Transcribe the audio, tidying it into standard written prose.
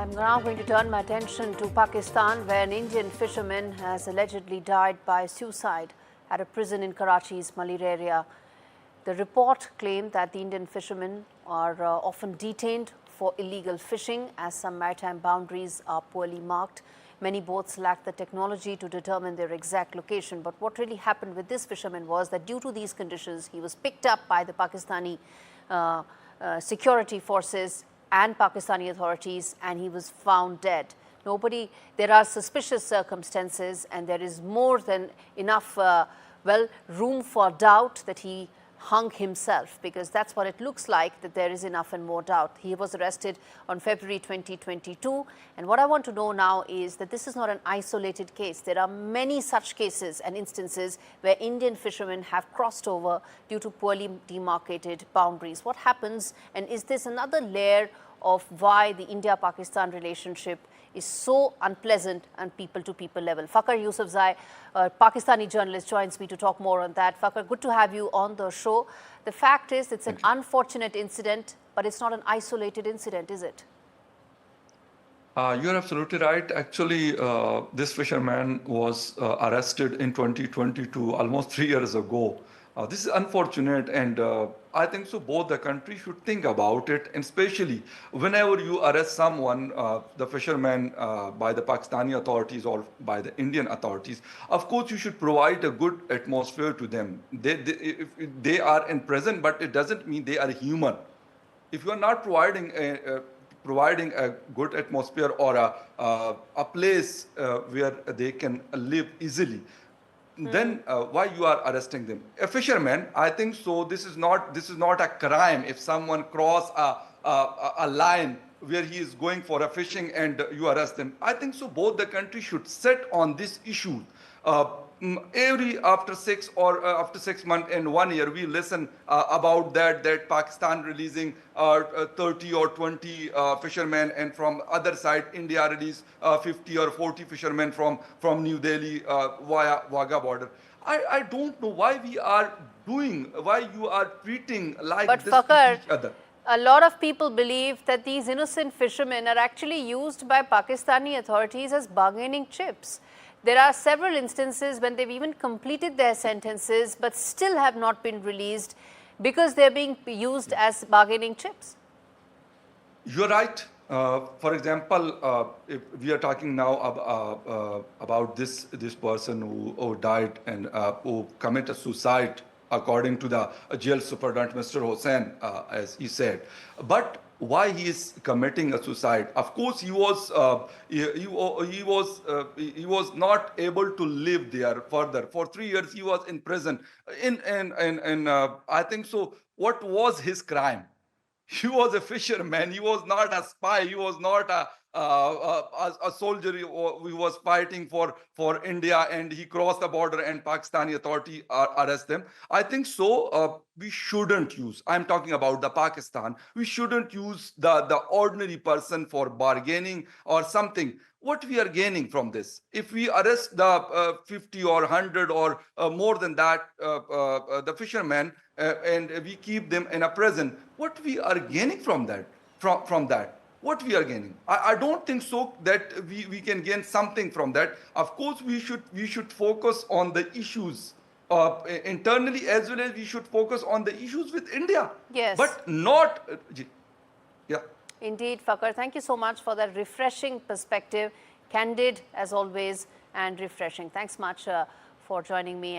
I'm now going to turn my attention to Pakistan, where an Indian fisherman has allegedly died by suicide at a prison in Karachi's Malir area. The report claimed that the Indian fishermen are often detained for illegal fishing, as some maritime boundaries are poorly marked. Many boats lack the technology to determine their exact location. But what really happened with this fisherman was that due to these conditions, he was picked up by the Pakistani security forces and Pakistani authorities, and he was found dead. There are suspicious circumstances, and there is more than enough, room for doubt that he hung himself, because that's what it looks like, that there is enough and more doubt. He was arrested on February 2022, and what I want to know now is that this is not an isolated case. There are many such cases and instances where Indian fishermen have crossed over due to poorly demarcated boundaries. What happens, and is this another layer of why the India-Pakistan relationship is so unpleasant on people-to-people level? Fakhar Yousafzai, Pakistani journalist, joins me to talk more on that. Fakhar, good to have you on the show. The fact is, it's an unfortunate incident, but it's not an isolated incident, is it? You're absolutely right. Actually, this fisherman was arrested in 2022, almost 3 years ago. This is unfortunate, and I think so both the country should think about it, and especially whenever you arrest someone, the fisherman, by the Pakistani authorities or by the Indian authorities, of course you should provide a good atmosphere to them. If they are in prison, but it doesn't mean they are human. If you are not providing a good atmosphere or a place where they can live easily, then why you are arresting them? A fisherman, I think so. This is not a crime if someone cross a line where he is going for a fishing and you arrest them. I think so. Both the country should set on this issue. After 6 months and 1 year, we listen about that Pakistan releasing 30 or 20 fishermen, and from other side India release 50 or 40 fishermen from New Delhi via Wagah border. I don't know why you are treating like but this Fakhar, to each other. A lot of people believe that these innocent fishermen are actually used by Pakistani authorities as bargaining chips. There are several instances when they've even completed their sentences but still have not been released because they're being used as bargaining chips. You're right. For example, if we are talking now about this person who died and who committed suicide, according to the jail superintendent, Mr. Husain, as he said. But why he is committing a suicide? Of course, he was not able to live there further. For 3 years, he was in prison. I think so. What was his crime? He was a fisherman. He was not a spy. He was not a soldier. He was fighting for India, and he crossed the border, and Pakistani authority arrest them. I think so. We shouldn't use. I'm talking about the Pakistan. We shouldn't use the ordinary person for bargaining or something. What we are gaining from this? If we arrest the 50 or 100 or more than that, the fishermen, and we keep them in a prison, what we are gaining from that? From that? What we are gaining? I don't think so that we can gain something from that. Of course, we should focus on the issues internally, as well as we should focus on the issues with India. Yes. But not. Yeah. Indeed, Fakhar. Thank you so much for that refreshing perspective. Candid, as always, and refreshing. Thanks much for joining me.